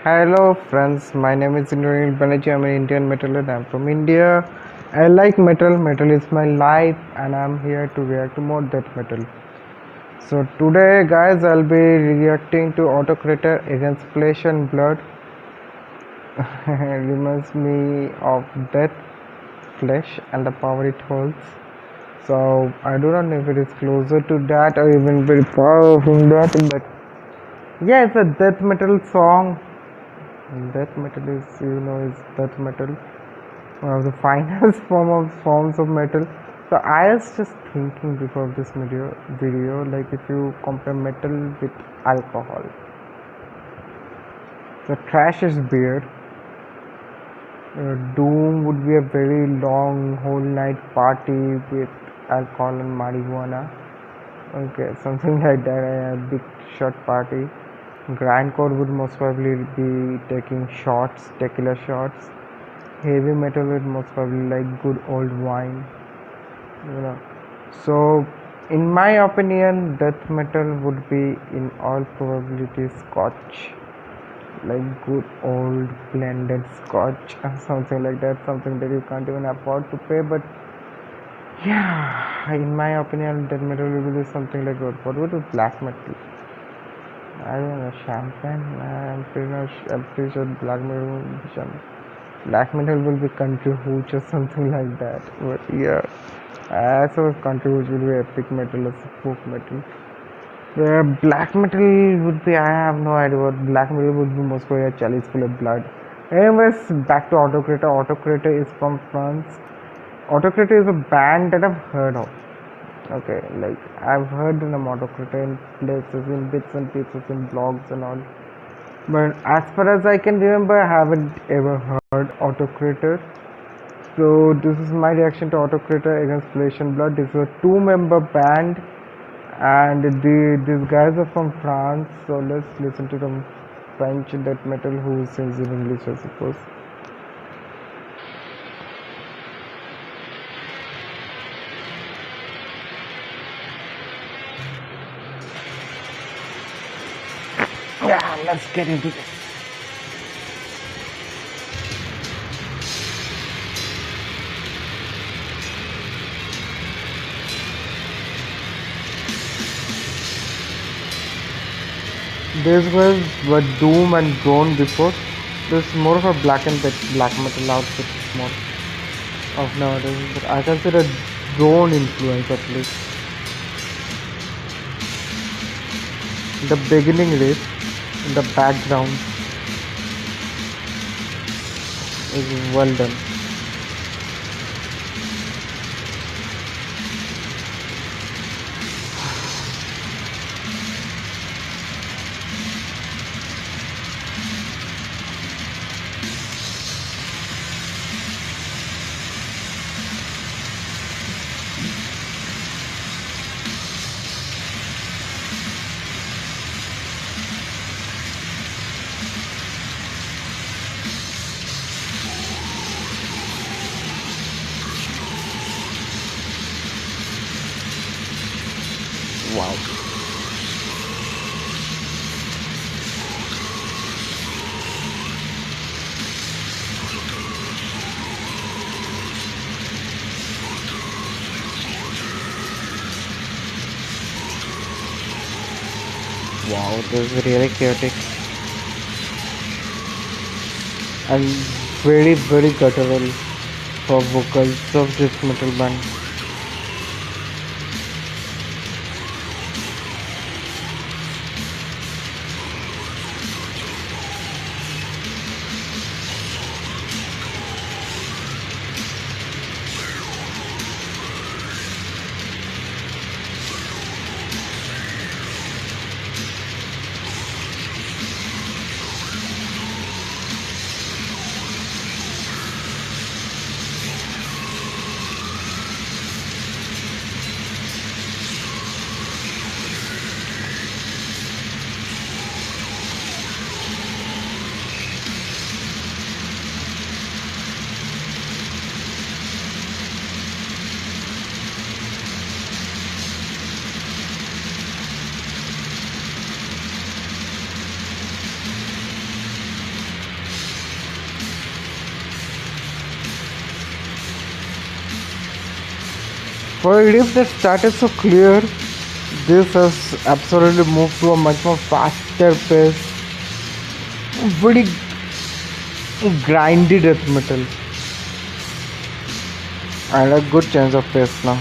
Hello friends, my name is Indranil Banerjee. I'm an Indian metalhead. I'm from India. I like metal. Metal is my life, and I'm here to react to more death metal. So today, guys, I'll be reacting to Autokrator Against Flesh and Blood. It reminds me of death, flesh, and the power it holds. So I do not know if it is closer to that or even very far from that, but yeah, it's a death metal song. Death metal is death metal, one of the finest forms of metal. So I was just thinking before this video, like if you compare metal with alcohol, so trash is beer. Doom would be a very long whole night party with alcohol and marijuana. Okay, something like that. A big shot party. Grindcore would most probably be taking shots, tequila shots. Heavy metal would most probably like good old wine, you know. So, in my opinion, death metal would be in all probability scotch, like good old blended scotch or something like that, something that you can't even afford to pay. But yeah, in my opinion, death metal will be something like what would be black metal? I don't know, champagne. I'm pretty sure black metal will be champagne. Black metal will be country hooch or something like that. But yeah, I suppose country hooch will be epic metal or folk metal. Black metal would be, I have no idea what black metal would be, most probably a chalice full of blood. Anyways, back to Autokrator. Autokrator is from France. Autokrator is a band that I've heard of. Okay, like I've heard the name Autokrator in places, in bits and pieces, in blogs and all. But as far as I can remember, I haven't ever heard Autokrator. So this is my reaction to Autokrator Against Flesh and Blood. This is a two-member band, and these guys are from France. So let's listen to the French death metal who sings in English, I suppose. Yeah, let's get into this. These guys were Doom and Drone before. This is more of a black metal outfit, more of nowadays. But I consider Drone influence at least. The beginning riff in the background is well done. Wow. Wow, this is really chaotic and very guttural for vocals of this metal band. For a riff that started so clear, this has absolutely moved to a much more faster pace, very grindy death metal, and a good change of pace now.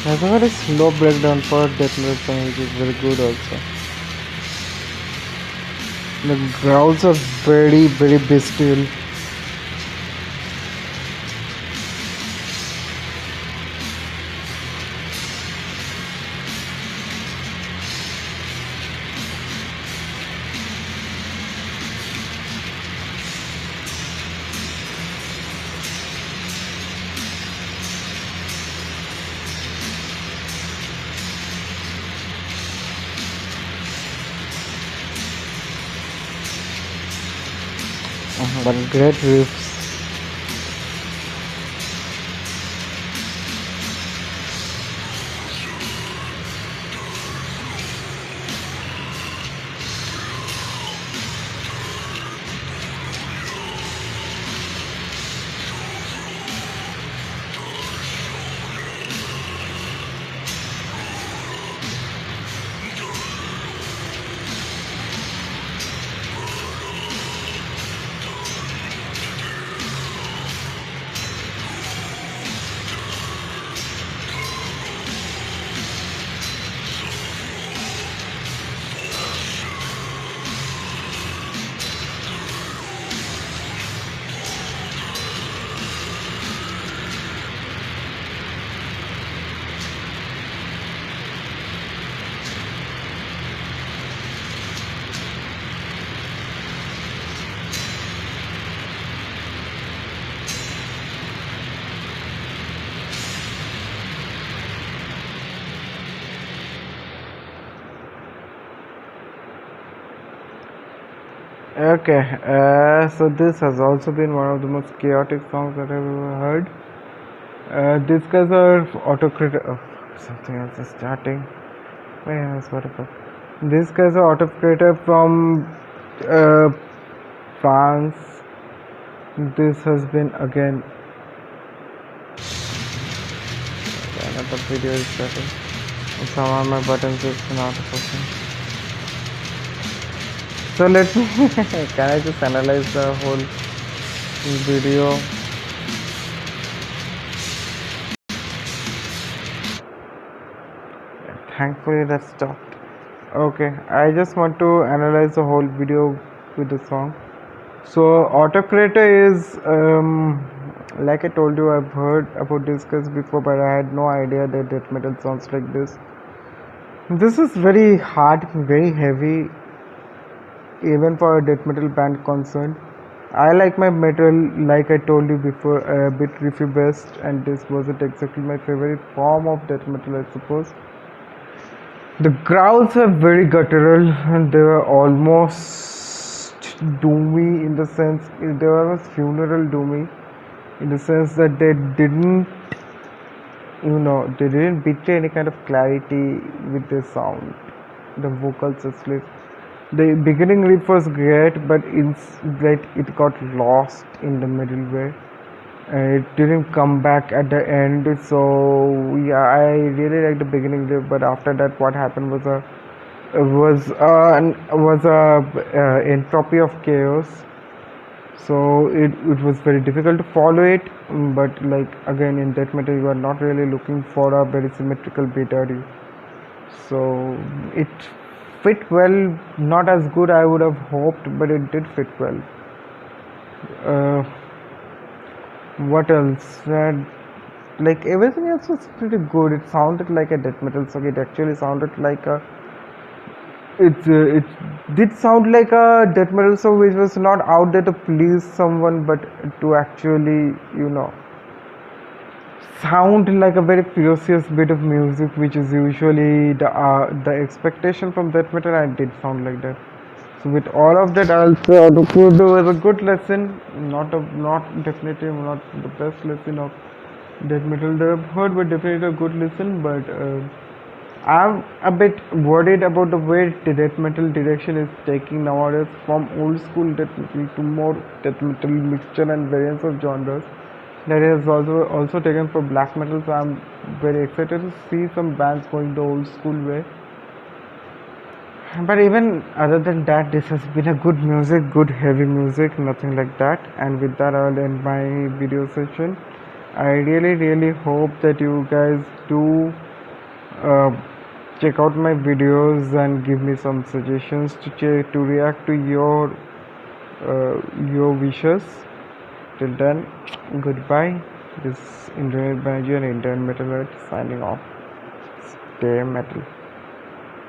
There's a very slow breakdown for death metal song, which is very good also. The growls are very bestial. But great riffs. Okay, so this has also been one of the most chaotic songs that I've ever heard. These guys are Autokrator. Oh, something else is starting. Yes, what the fuck. These guys are Autokrator from France. This has been again. Another video is starting. Some of my buttons is not working. So let me. Can I just analyze the whole video? Thankfully that stopped. Okay, I just want to analyze the whole video with the song. So Autokrator is like I told you, I've heard about this guys before, but I had no idea that death metal sounds like this. This is very hard, very heavy, even for a death metal band concerned. I like my metal, like I told you before, a bit riffy best, and this wasn't exactly my favorite form of death metal, I suppose. The growls are very guttural, and they were almost doomy in the sense, they were almost funeral doomy in the sense that they didn't, they didn't betray any kind of clarity with their sound. The vocals are split. The beginning riff was great, but it got lost in the middle way. It didn't come back at the end, so yeah, I really liked the beginning there, but after that, what happened was a entropy of chaos. So it was very difficult to follow it, but like again in death metal, you are not really looking for a very symmetrical beat. So it fit well, not as good I would have hoped, but it did fit well. Uh, what else? Like everything else was pretty good. It sounded like a death metal song. It actually sounded like a. It did sound like a death metal song, which was not out there to please someone, but to actually, sound like a very precious bit of music, which is usually the expectation from death metal. And it did sound like that. So with all of that, I'll say Autokrator was a good lesson. Not definitely not the best lesson of death metal that I've heard, but definitely a good lesson. But I'm a bit worried about the way the death metal direction is taking nowadays, from old school death metal to more death metal mixture and variants of genres. That is also taken for black metal. So I'm very excited to see some bands going the old school way. But even other than that, this has been a good music, good heavy music, nothing like that. And with that, I'll end my video session. I really hope that you guys do uh, check out my videos and give me some suggestions to react to your wishes. Till then, goodbye. This is Internet Manager and Internet Metalhead signing off. Stay metal.